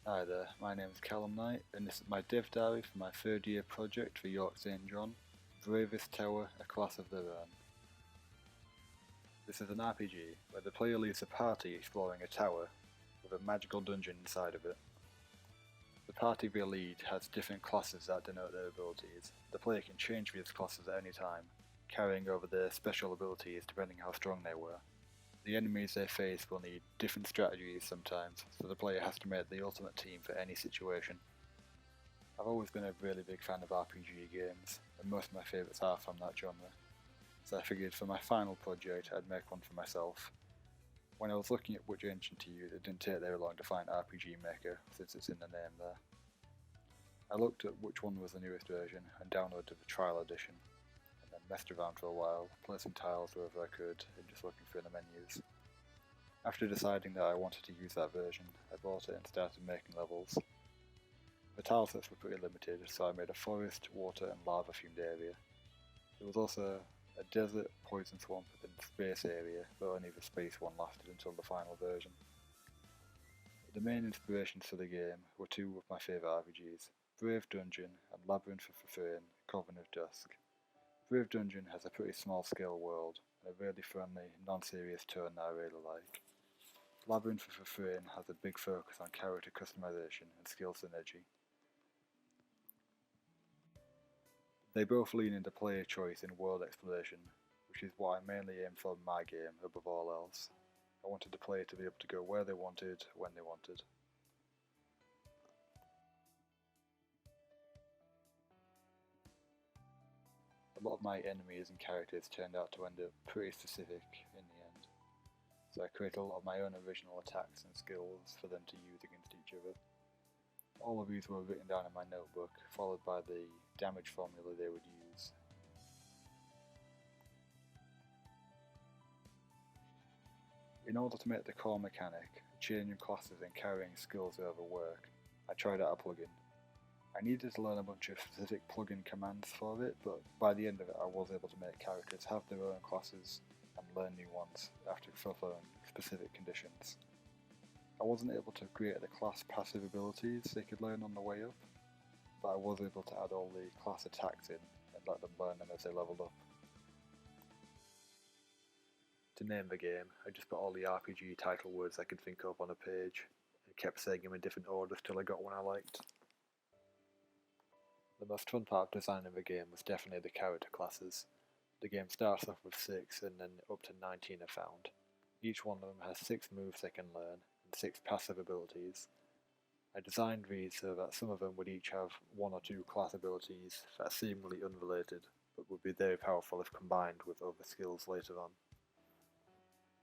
Hi there, my name is Callum and this is my dev diary for my third year project for York St John, Bravest Tower, a class of their own. This is an RPG where the player leads a party exploring a tower with a magical dungeon inside of it. The party they lead has different classes that denote their abilities. The player can change these classes at any time, carrying over their special abilities depending how strong they were. The enemies they face will need different strategies sometimes, so the player has to make the ultimate team for any situation. I've always been a really big fan of RPG games, and most of my favourites are from that genre, so I figured for my final project I'd make one for myself. When I was looking at which engine to use, it didn't take very long to find RPG Maker, since it's in the name there. I looked at which one was the newest version and downloaded the trial edition, and then messed around for a while, placing tiles wherever I could and just looking through the menus. After deciding that I wanted to use that version, I bought it and started making levels. The tile sets were pretty limited, so I made a forest, water and lava themed area. There was also a desert, poison swamp and space area, but only the space one lasted until the final version. The main inspirations for the game were two of my favourite RPGs, Brave Dungeon and Labyrinth of Fafhrane, Coven of Dusk. Brave Dungeon has a pretty small scale world, and a really friendly, non-serious tone that I really like. Labyrinth of Fafhrane has a big focus on character customization and skill synergy. They both lean into player choice in world exploration, which is what I mainly aim for in my game above all else. I wanted the player to be able to go where they wanted, when they wanted. A lot of my enemies and characters turned out to end up pretty specific in the end, so I created a lot of my own original attacks and skills for them to use against each other. All of these were written down in my notebook, followed by the damage formula they would use. In order to make the core mechanic, changing classes and carrying skills over work, I tried out a plugin. I needed to learn a bunch of specific plugin commands for it, but by the end of it I was able to make characters have their own classes and learn new ones after fulfilling specific conditions. I wasn't able to create the class passive abilities they could learn on the way up, but I was able to add all the class attacks in and let them learn them as they leveled up. To name the game, I just put all the RPG title words I could think of on a page, and kept saying them in different orders till I got one I liked. The most fun part of designing the game was definitely the character classes. The game starts off with 6 and then up to 19 are found. Each one of them has 6 moves they can learn, 6 passive abilities. I designed these so that some of them would each have 1 or 2 class abilities that are seemingly unrelated, but would be very powerful if combined with other skills later on.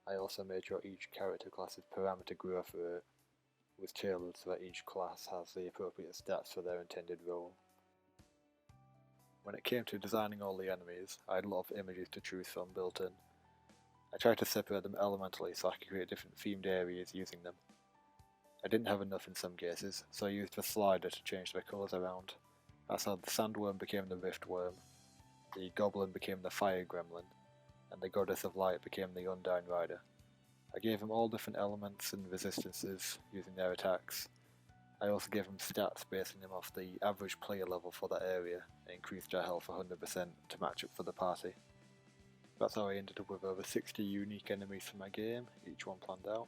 I also made sure each character class's parameter growth rate was tailored so that each class has the appropriate stats for their intended role. When it came to designing all the enemies, I had a lot of images to choose from built in. I tried to separate them elementally so I could create different themed areas using them. I didn't have enough in some cases, so I used the slider to change their colours around. That's how the sandworm became the riftworm, the goblin became the fire gremlin, and the goddess of light became the undying rider. I gave them all different elements and resistances using their attacks. I also gave them stats basing them off the average player level for that area and increased their health 100% to match up for the party. That's how I ended up with over 60 unique enemies for my game, each one planned out.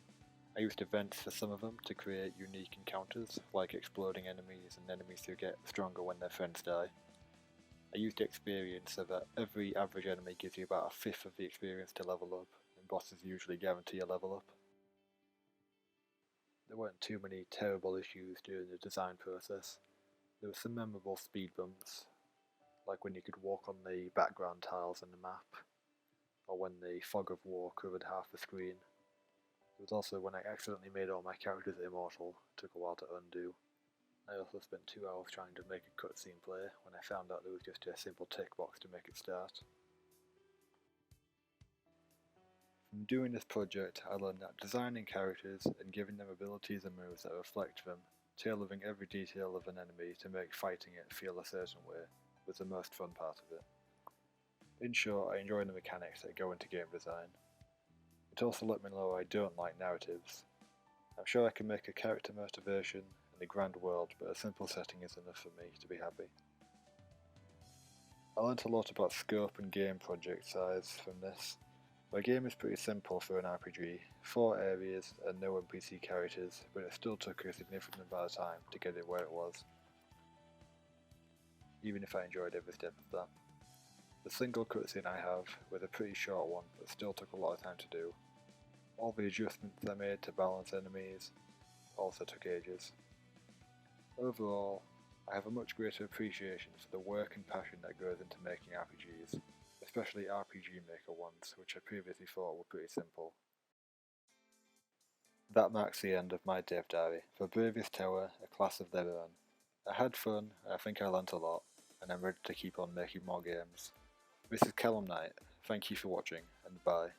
I used events for some of them to create unique encounters, like exploding enemies and enemies who get stronger when their friends die. I used experience so that every average enemy gives you about a fifth of the experience to level up, and bosses usually guarantee a level up. There weren't too many terrible issues during the design process. There were some memorable speed bumps, like when you could walk on the background tiles in the map, or when the fog of war covered half the screen. It was also when I accidentally made all my characters immortal. It took a while to undo. I also spent 2 hours trying to make a cutscene play when I found out there was just a simple tick box to make it start. From doing this project, I learned that designing characters and giving them abilities and moves that reflect them, tailoring every detail of an enemy to make fighting it feel a certain way, was the most fun part of it. In short, I enjoy the mechanics that go into game design. It also let me know I don't like narratives. I'm sure I can make a character motivation and in a grand world, but a simple setting is enough for me to be happy. I learnt a lot about scope and game project size from this. My game is pretty simple for an RPG, 4 areas and no NPC characters, but it still took a significant amount of time to get it where it was, even if I enjoyed every step of that. The single cutscene I have was a pretty short one, but still took a lot of time to do. All the adjustments I made to balance enemies also took ages. Overall, I have a much greater appreciation for the work and passion that goes into making RPGs, especially RPG Maker ones, which I previously thought were pretty simple. That marks the end of my dev diary for Bravest Tower, a class of their own. I had fun, I think I learnt a lot, and I'm ready to keep on making more games. This is Callum Knight, thank you for watching, and bye.